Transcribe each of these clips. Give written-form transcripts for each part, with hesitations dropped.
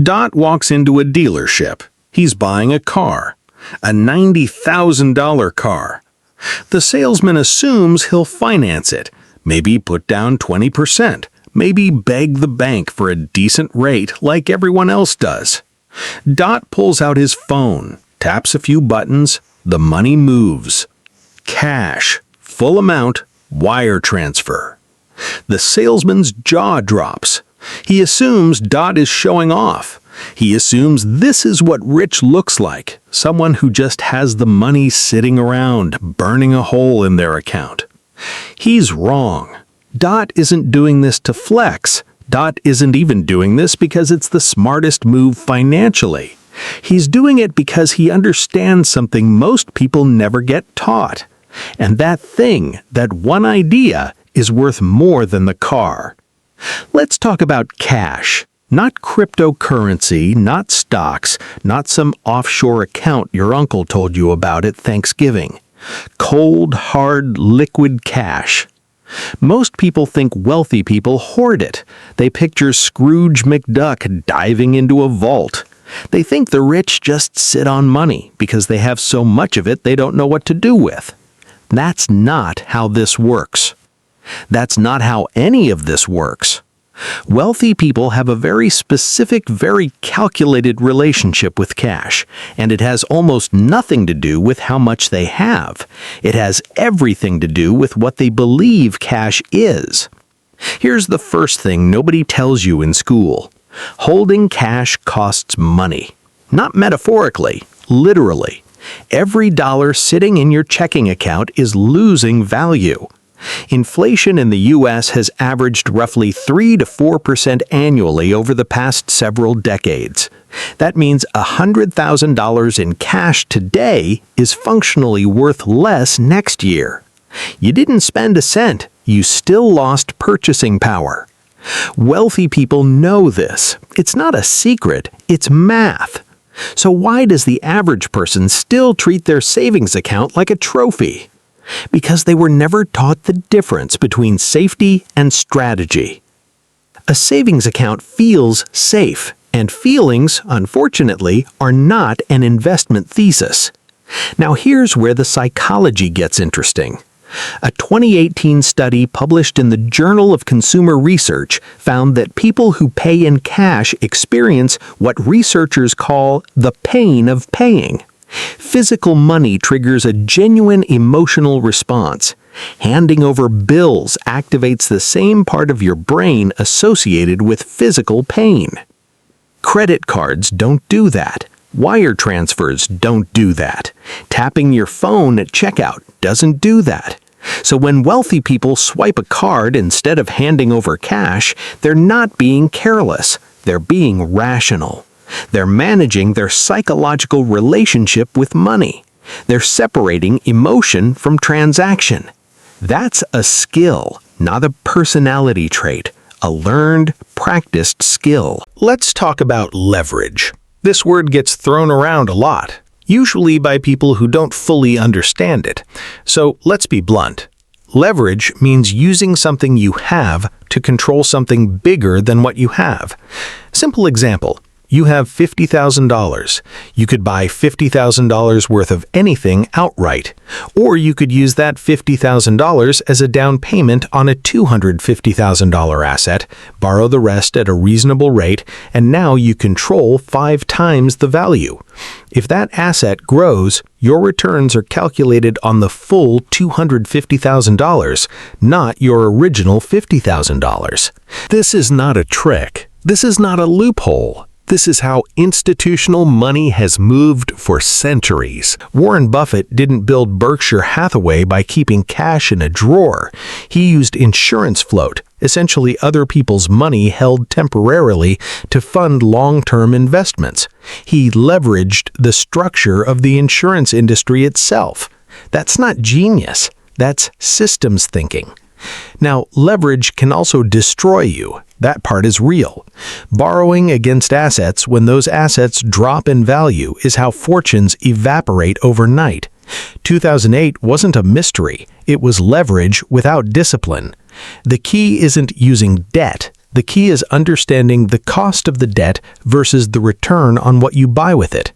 Dot walks into a dealership. He's buying a car, a $90,000 car. The salesman assumes he'll finance it, maybe put down 20%, maybe beg the bank for a decent rate like everyone else does. Dot pulls out his phone, taps a few buttons, the money moves. Cash, full amount, wire transfer. The salesman's jaw drops. He assumes Dot is showing off. He assumes this is what rich looks like, someone who just has the money sitting around, burning a hole in their account. He's wrong. Dot isn't doing this to flex. Dot isn't even doing this because it's the smartest move financially. He's doing it because he understands something most people never get taught. And that thing, that one idea, is worth more than the car. Let's talk about cash. Not cryptocurrency, not stocks, not some offshore account your uncle told you about at Thanksgiving. Cold, hard, liquid cash. Most people think wealthy people hoard it. They picture Scrooge McDuck diving into a vault. They think the rich just sit on money because they have so much of it they don't know what to do with. That's not how this works. That's not how any of this works. Wealthy people have a very specific, very calculated relationship with cash, and it has almost nothing to do with how much they have. It has everything to do with what they believe cash is. Here's the first thing nobody tells you in school. Holding cash costs money. Not metaphorically, literally. Every dollar sitting in your checking account is losing value. Inflation in the U.S. has averaged roughly 3 to 4% annually over the past several decades. That means $100,000 in cash today is functionally worth less next year. You didn't spend a cent, you still lost purchasing power. Wealthy people know this. It's not a secret, it's math. So why does the average person still treat their savings account like a trophy? Because they were never taught the difference between safety and strategy. A savings account feels safe, and feelings, unfortunately, are not an investment thesis. Now here's where the psychology gets interesting. A 2018 study published in the Journal of Consumer Research found that people who pay in cash experience what researchers call the pain of paying. Physical money triggers a genuine emotional response. Handing over bills activates the same part of your brain associated with physical pain. Credit cards don't do that. Wire transfers don't do that. Tapping your phone at checkout doesn't do that. So when wealthy people swipe a card instead of handing over cash, they're not being careless. They're being rational. They're managing their psychological relationship with money. They're separating emotion from transaction. That's a skill, not a personality trait, a learned, practiced skill. Let's talk about leverage. This word gets thrown around a lot, usually by people who don't fully understand it. So let's be blunt. Leverage means using something you have to control something bigger than what you have. Simple example. You have $50,000. You could buy $50,000 worth of anything outright. Or you could use that $50,000 as a down payment on a $250,000 asset, borrow the rest at a reasonable rate, and now you control 5 times the value. If that asset grows, your returns are calculated on the full $250,000, not your original $50,000. This is not a trick. This is not a loophole. This is how institutional money has moved for centuries. Warren Buffett didn't build Berkshire Hathaway by keeping cash in a drawer. He used insurance float, essentially other people's money held temporarily to fund long-term investments. He leveraged the structure of the insurance industry itself. That's not genius. That's systems thinking. Now, leverage can also destroy you. That part is real. Borrowing against assets when those assets drop in value is how fortunes evaporate overnight. 2008 wasn't a mystery. It was leverage without discipline. The key isn't using debt. The key is understanding the cost of the debt versus the return on what you buy with it.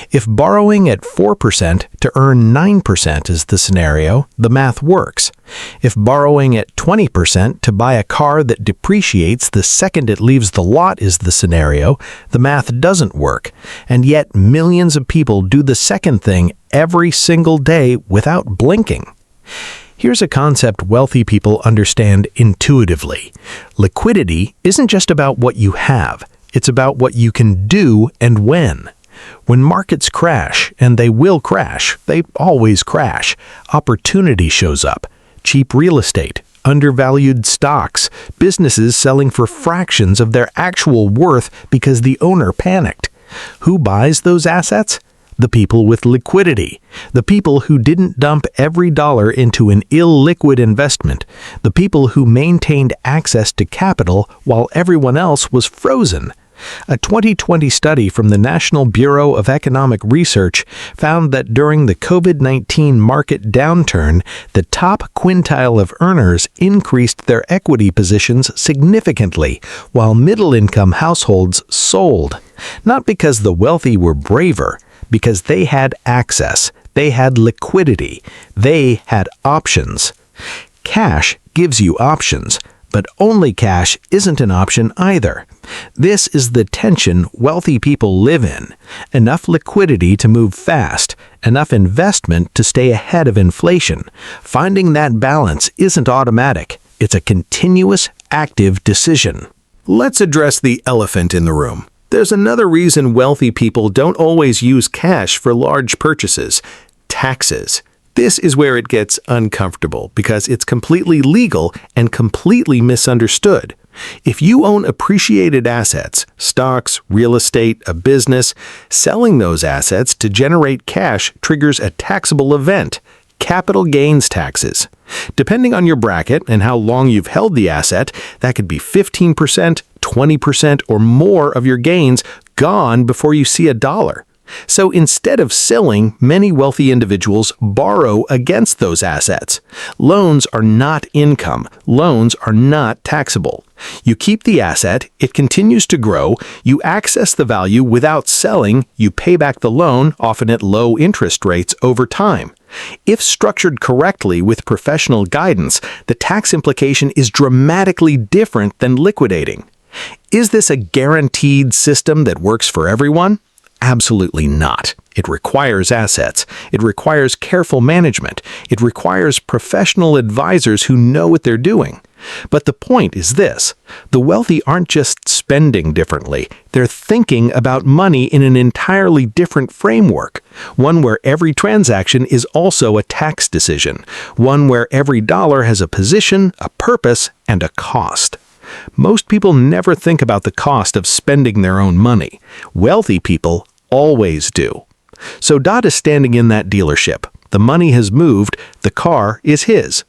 If borrowing at 4% to earn 9% is the scenario, the math works. If borrowing at 20% to buy a car that depreciates the second it leaves the lot is the scenario, the math doesn't work. And yet millions of people do the second thing every single day without blinking. Here's a concept wealthy people understand intuitively. Liquidity isn't just about what you have, it's about what you can do and when. When markets crash, and they will crash, they always crash, opportunity shows up. Cheap real estate, undervalued stocks, businesses selling for fractions of their actual worth because the owner panicked. Who buys those assets? The people with liquidity, the people who didn't dump every dollar into an illiquid investment, the people who maintained access to capital while everyone else was frozen. A 2020 study from the National Bureau of Economic Research found that during the COVID-19 market downturn, the top quintile of earners increased their equity positions significantly, while middle-income households sold. Not because the wealthy were braver, because they had access, they had liquidity, they had options. Cash gives you options, but only cash isn't an option either. This is the tension wealthy people live in. Enough liquidity to move fast, enough investment to stay ahead of inflation. Finding that balance isn't automatic. It's a continuous, active decision. Let's address the elephant in the room. There's another reason wealthy people don't always use cash for large purchases: taxes. This is where it gets uncomfortable because it's completely legal and completely misunderstood. If you own appreciated assets, stocks, real estate, a business, selling those assets to generate cash triggers a taxable event: capital gains taxes. Depending on your bracket and how long you've held the asset, that could be 15%, 20%, or more of your gains gone before you see a dollar. So instead of selling, many wealthy individuals borrow against those assets. Loans are not income. Loans are not taxable. You keep the asset, it continues to grow, you access the value without selling, you pay back the loan, often at low interest rates, over time. If structured correctly with professional guidance, the tax implication is dramatically different than liquidating. Is this a guaranteed system that works for everyone? Absolutely not. It requires assets. It requires careful management. It requires professional advisors who know what they're doing. But the point is this: the wealthy aren't just spending differently. They're thinking about money in an entirely different framework. One where every transaction is also a tax decision. One where every dollar has a position, a purpose, and a cost. Most people never think about the cost of spending their own money. Wealthy people always do. So Dot is standing in that dealership. The money has moved. The car is his.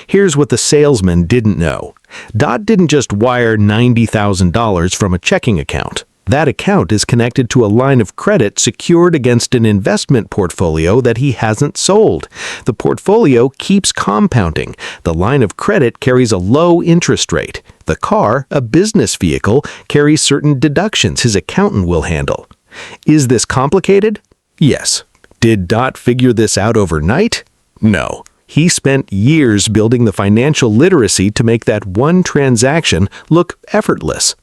Here's what the salesman didn't know. Dot didn't just wire $90,000 from a checking account. That account is connected to a line of credit secured against an investment portfolio that he hasn't sold. The portfolio keeps compounding. The line of credit carries a low interest rate. The car, a business vehicle, carries certain deductions his accountant will handle. Is this complicated? Yes. Did Dot figure this out overnight? No. He spent years building the financial literacy to make that one transaction look effortless.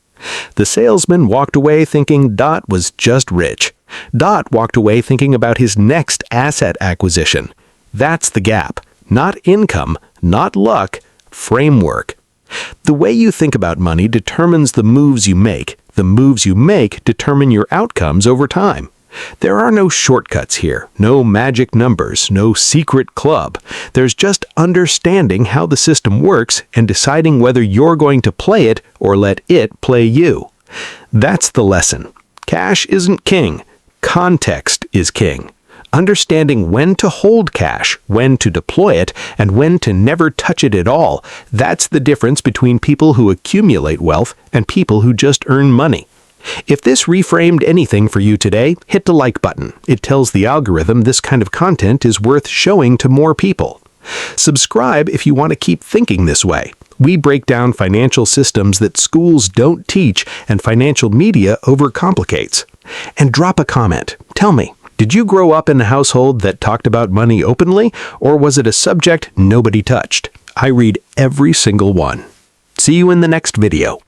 The salesman walked away thinking Dot was just rich. Dot walked away thinking about his next asset acquisition. That's the gap. Not income, not luck, framework. The way you think about money determines the moves you make. The moves you make determine your outcomes over time. There are no shortcuts here, no magic numbers, no secret club. There's just understanding how the system works and deciding whether you're going to play it or let it play you. That's the lesson. Cash isn't king. Context is king. Understanding when to hold cash, when to deploy it, and when to never touch it at all, that's the difference between people who accumulate wealth and people who just earn money. If this reframed anything for you today, hit the like button. It tells the algorithm this kind of content is worth showing to more people. Subscribe if you want to keep thinking this way. We break down financial systems that schools don't teach and financial media overcomplicates. And drop a comment. Tell me, did you grow up in a household that talked about money openly, or was it a subject nobody touched? I read every single one. See you in the next video.